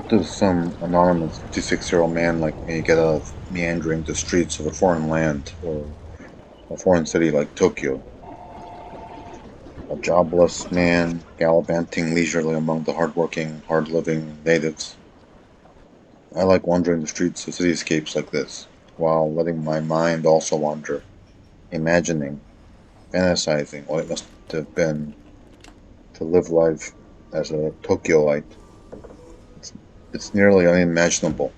What does some anonymous 56-year-old man like me get out of meandering the streets of a foreign land or a foreign city like Tokyo? A jobless man gallivanting leisurely among the hardworking, hard-living natives. I like wandering the streets of cityscapes like this, while letting my mind also wander, imagining, fantasizing what it must have been to live life as a Tokyoite. It's, it's nearly unimaginable,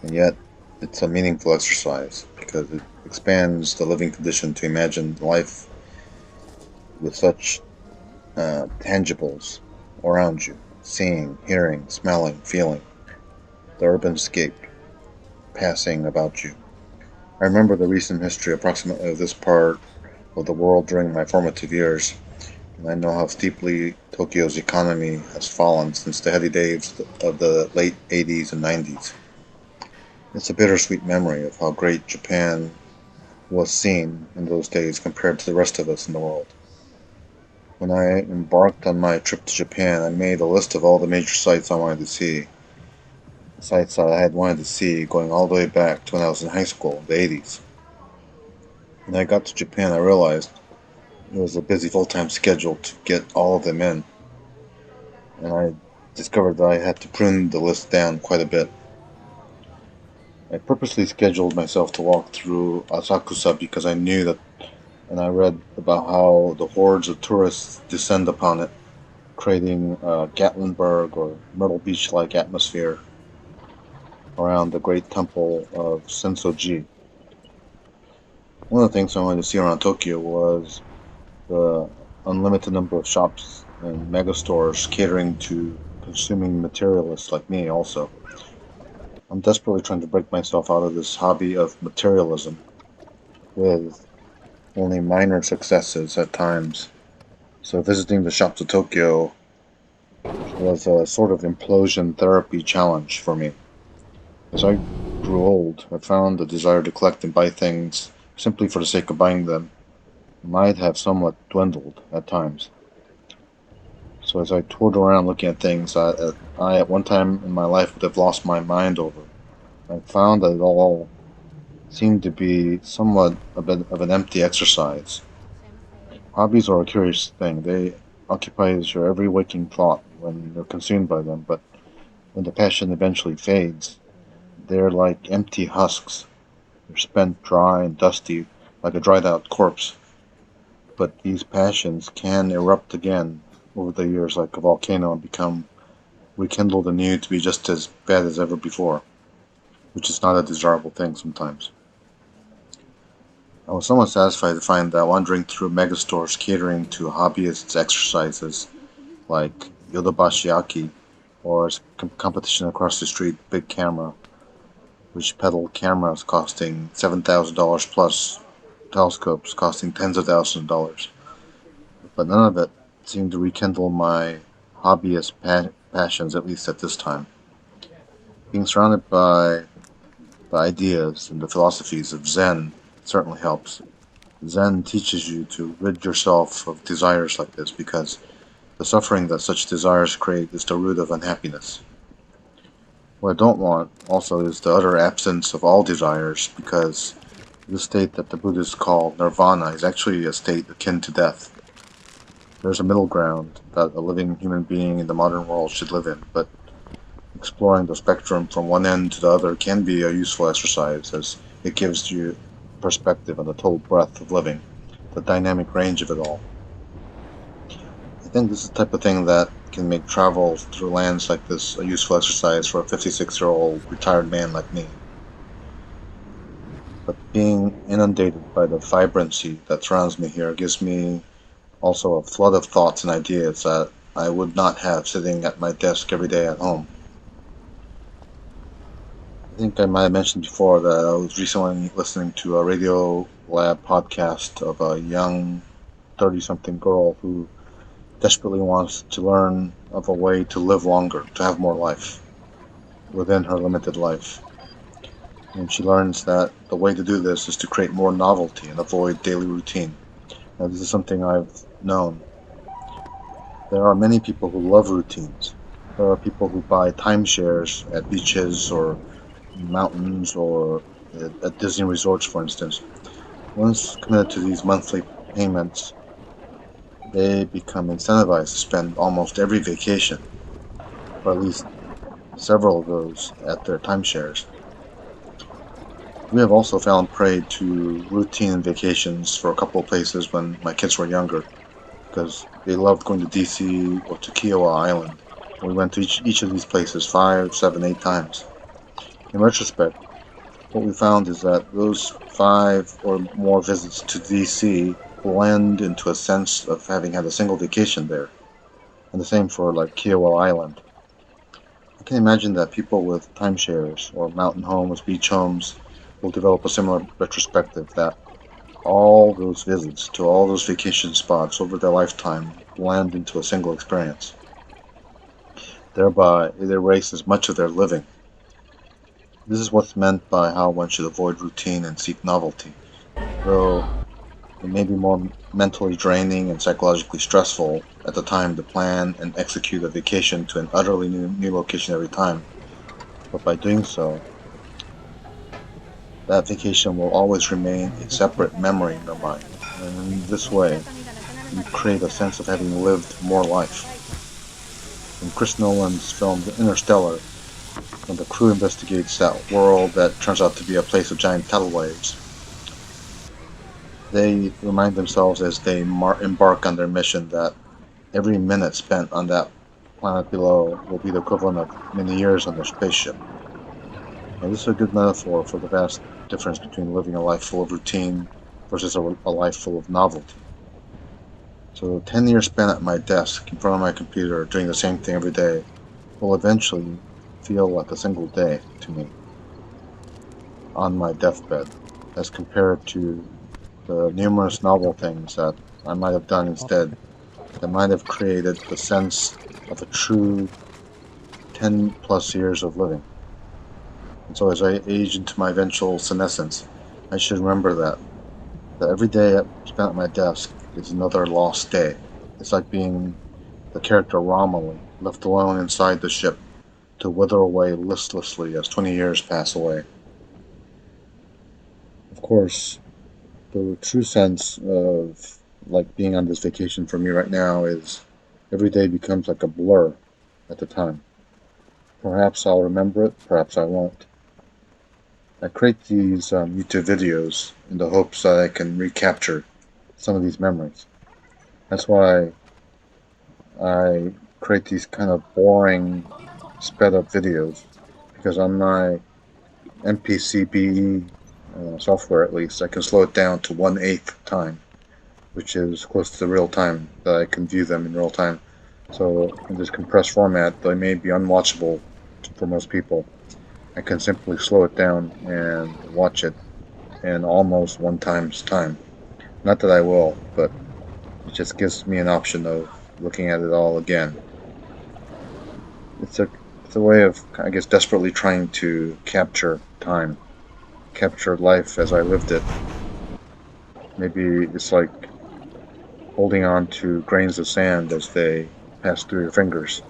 and yet it's a meaningful exercise because it expands the living condition to imagine life with such tangibles around you, seeing, hearing, smelling, feeling, the urban scape passing about you. I remember the recent history approximately of this part of the world during my formative years, and I know how steeply Tokyo's economy has fallen since the heady days of the late 80s and 90s. It's a bittersweet memory of how great Japan was seen in those days compared to the rest of us in the world. When I embarked on my trip to Japan, I made a list of all the major sites I wanted to see, sites that I had wanted to see going all the way back to when I was in high school in the 80s. When I got to Japan, I realized it was a busy full-time schedule to get all of them in, and I discovered that I had to prune the list down quite a bit. I purposely scheduled myself to walk through Asakusa because I knew that, and I read about how the hordes of tourists descend upon it, creating a Gatlinburg or Myrtle Beach-like atmosphere around the great temple of Senso-Ji. One of the things I wanted to see around Tokyo was the unlimited number of shops and mega stores catering to consuming materialists like me also. I'm desperately trying to break myself out of this hobby of materialism with only minor successes at times. So visiting the shops of Tokyo was a sort of implosion therapy challenge for me. As I grew old, I found the desire to collect and buy things simply for the sake of buying them might have somewhat dwindled at times. So as I toured around looking at things that I at one time in my life would have lost my mind over, I found that it all seemed to be somewhat a bit of an empty exercise. Hobbies are a curious thing. They occupy your every waking thought when you're consumed by them, but when the passion eventually fades, they're like empty husks. They're spent dry and dusty, like a dried out corpse. But these passions can erupt again over the years like a volcano and become rekindled anew to be just as bad as ever before, which is not a desirable thing sometimes. I was somewhat satisfied to find that wandering through megastores catering to hobbyists' exercises like Yodobashi-Aki or competition across the street Big Camera, which peddle cameras costing $7,000 plus telescopes costing tens of thousands of dollars. But none of it seemed to rekindle my hobbyist passions, at least at this time. Being surrounded by the ideas and the philosophies of Zen certainly helps. Zen teaches you to rid yourself of desires like this because the suffering that such desires create is the root of unhappiness. What I don't want also is the utter absence of all desires because this state that the Buddhists call nirvana is actually a state akin to death. There's a middle ground that a living human being in the modern world should live in, but exploring the spectrum from one end to the other can be a useful exercise as it gives you perspective on the total breadth of living, the dynamic range of it all. I think this is the type of thing that can make travel through lands like this a useful exercise for a 56-year-old retired man like me. But being inundated by the vibrancy that surrounds me here gives me also a flood of thoughts and ideas that I would not have sitting at my desk every day at home. I think I might have mentioned before that I was recently listening to a Radio Lab podcast of a young 30-something girl who desperately wants to learn of a way to live longer, to have more life within her limited life. And she learns that the way to do this is to create more novelty and avoid daily routine. Now, this is something I've known. There are many people who love routines, There are people who buy timeshares at beaches or mountains or at Disney resorts, for instance. Once committed to these monthly payments, they become incentivized to spend almost every vacation, or at least several of those, at their timeshares. We have also fallen prey to routine vacations for a couple of places when my kids were younger, because they loved going to DC or to Kiowa Island. We went to each of these places 5, 7, 8 times. In retrospect, what we found is that those 5 or more visits to DC blend into a sense of having had a single vacation there, and the same for like Kiowa Island. I can imagine that people with timeshares or mountain homes, beach homes, will develop a similar retrospective that all those visits to all those vacation spots over their lifetime blend into a single experience. Thereby, it erases much of their living. This is what's meant by how one should avoid routine and seek novelty. Though it may be more mentally draining and psychologically stressful at the time to plan and execute a vacation to an utterly new location every time, but by doing so, that vacation will always remain a separate memory in your mind. And in this way, you create a sense of having lived more life. In Chris Nolan's film Interstellar, when the crew investigates that world that turns out to be a place of giant tidal waves, they remind themselves as they embark on their mission that every minute spent on that planet below will be the equivalent of many years on their spaceship. Now, this is a good metaphor for the vast difference between living a life full of routine versus a life full of novelty. So 10 years spent at my desk in front of my computer doing the same thing every day will eventually feel like a single day to me on my deathbed, as compared to the numerous novel things that I might have done instead that might have created the sense of a true 10 plus years of living. And so as I age into my eventual senescence, I should remember that every day spent at my desk is another lost day. It's like being the character Romilly, left alone inside the ship to wither away listlessly as 20 years pass away. Of course, the true sense of like being on this vacation for me right now is every day becomes like a blur at the time. Perhaps I'll remember it, perhaps I won't. I create these YouTube videos in the hopes that I can recapture some of these memories. That's why I create these kind of boring, sped up videos, because on my MPCBE software, at least, I can slow it down to 1/8 time, which is close to the real time that I can view them in real time. So in this compressed format, they may be unwatchable for most people. I can simply slow it down and watch it in almost 1 time's time. Not that I will, but it just gives me an option of looking at it all again. It's a way of, I guess, desperately trying to capture time, capture life as I lived it. Maybe it's like holding on to grains of sand as they pass through your fingers.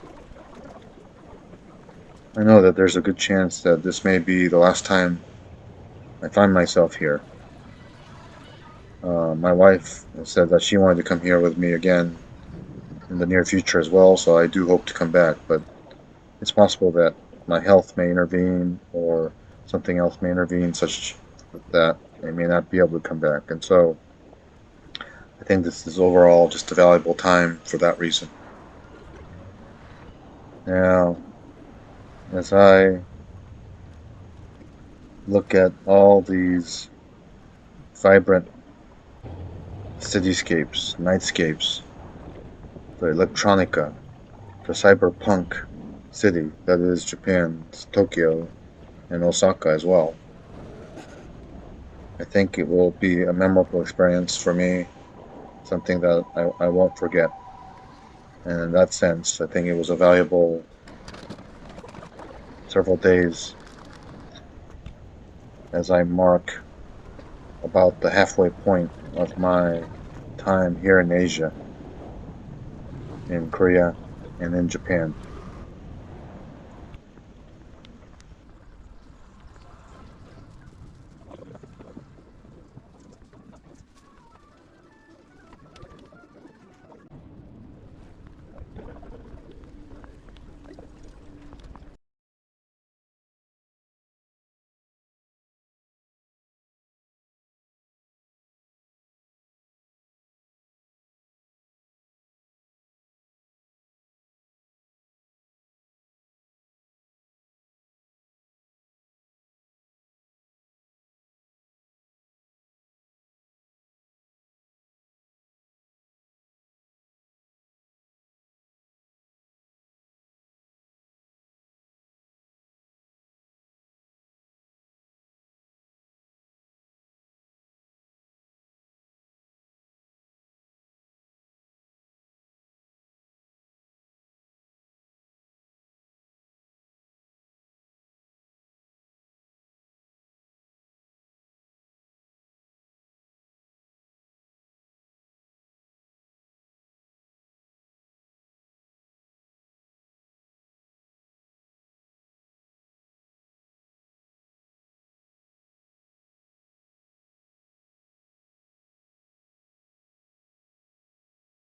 I know that there's a good chance that this may be the last time I find myself here. My wife said that she wanted to come here with me again in the near future as well, so I do hope to come back, but it's possible that my health may intervene or something else may intervene such that I may not be able to come back. And so I think this is overall just a valuable time for that reason. Now, as I look at all these vibrant cityscapes, nightscapes, the electronica, the cyberpunk city that is Japan's Tokyo and Osaka as well, I think it will be a memorable experience for me, something that I won't forget. And in that sense, I think it was a valuable several days as I mark about the halfway point of my time here in Asia, in Korea, and in Japan.